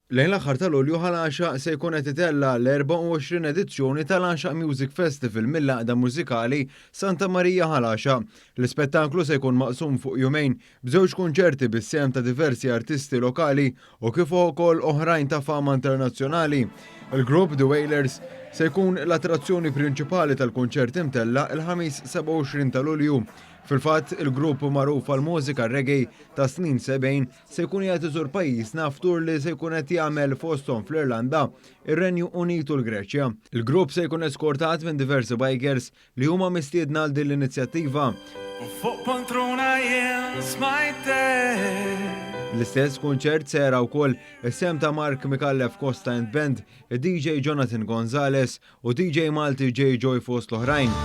Lejn l-aħħar ta' Lulju ħal-10 se jkun qed itella l-24 edizzjoni tal-Anxaq Music Festival mill-laqda mużikali Santa Marija ħal-10. L-ispettaklu se jkun maqsum fuq jumejn b'żewġ kunċerti bis-sehem ta' diversi artisti lokali u kif ukoll oħrajn ta' fama internazzjonali. Il-grupp The Wailers se jkun l-attrazzjoni prinċipali tal-kunċert imtella il-ħamis 27 ta' Lulju. Fil-fatt, il-grupp magħruf għal-mużika reggae ta' snin 70 se jkun qed iżur pajjiżna f'tur li se jkun qed jagħmel fosthom fl-Irlanda, ir-Renju Unitu l-Greċja. Il-grupp se jkun eskortat minn diversi bikers li huma mistiedna għal din l-inizjattiva. Fuq poltruna jien smajtek. L-istess kunċert sera wkoll is-sem ta' Mark Mikallef Costa and Band, DJ Jonathan Gonzalez u DJ Malti J. Joy fost l-oħrajn.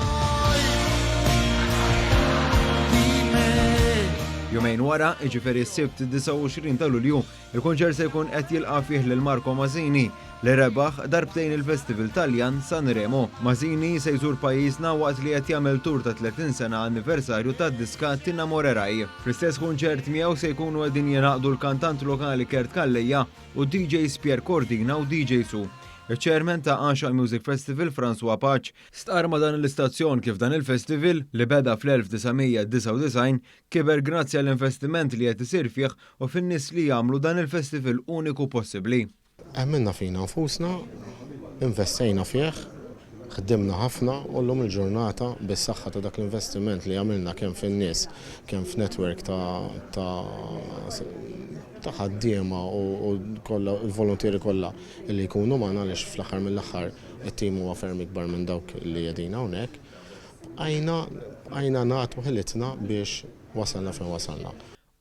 Jumejn wara, iġifieri s-sibt 29 ta' Lulju, il-kunċert se jkun qed jilqa' fih lil Marco Mazzini li rebaħ darbtejn il-Festival Taljan Sanremo. Mazzini se jżur pajjiżna waqt li qed jagħmel tur ta' 30 sena anniversarju tad-diska Tinnamoreraj. Fl-istess kunċert miegħu se jkunu qegħdin jingħaqdu l-kantant lokali Kert Kallejja u DJs Pier Cordina u DJ Su. Il-ċermen ta' Anxaq Music Festival François Paċ star ma' dan l-istazzjon kif dan il-festival li beda fl-1999 kiber grazzi għall-investiment li qed isir fih u fin-nies li jagħmlu dan il-festival uniku possibbli. Għamilna fina nfusna, investejna fih, ħdimna ħafna u llum il-ġurnata bis-saħħa ta' dak l-investiment li għamilna kemm fin-nies, kemm f'netwerk ta' ħaddiema u kollha il-volontieri kollha li jkunu magħna għaliex fl-aħħar mill-aħħar it-tim huwa ferm ikbar minn dawk li qegħdin hawnhekk. Għajna nagħtu ħilitna biex wasalna fejn wasalna.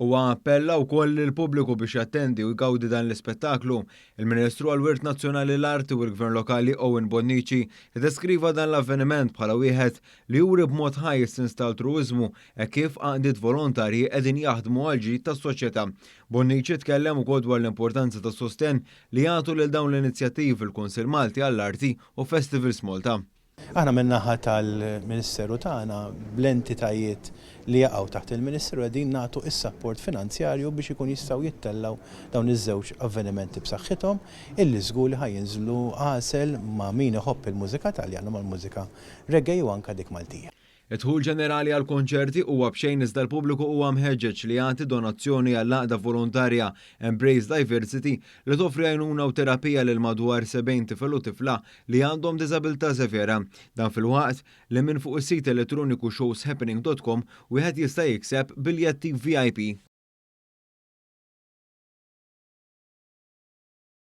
Huwa appella wkoll lill-pubbliku biex jattendi u jgawdi dan l-ispettaklu. Il-Ministru għall-Wirt Nazzjonali l-Arti u l-Gvern Lokali Owen Bonnici iddeskriva dan l-avveniment bħala wieħed li juri b'mod ħaj is-sens tal-altruiżmu e kif għaqdiet volontarji qegħdin jaħdmu għal ġid tas-soċjetà. Bonnici tkellem ukoll dwar l-importanza tas-sostenn li jagħtu lil dawn l-inizjattivi fil-Kunsill Malti għall-Arti u Festivals Malta. Aħna min-naħa tal-Ministeru tagħna bl-entitajiet li jaqgħu taħt il-Ministeru qegħdin nagħtu is-sapport finanzjarju biex ikun jistgħu jittellaw dawn iż-żewġ avvenimenti b'saħħithom illi żgur li ħajinżlu għasel ma' min iħobb il-mużika Taljana mal-mużika reggae u anke dik Maltija. Id-dħul ġenerali għal konċerti huwa b'xejn iżda l-pubbliku huwa mħeġġeġ li jagħti donazzjoni għall laqda volontarja Embrace Diversity li toffri għajnuna u terapija lil madwar 70 tifel u tifla li għandhom diżabilità severa. Dan fil-waqt li minn fuq is-sit elettroniku showshappening.com wieħed jista' jikseb biljetti VIP.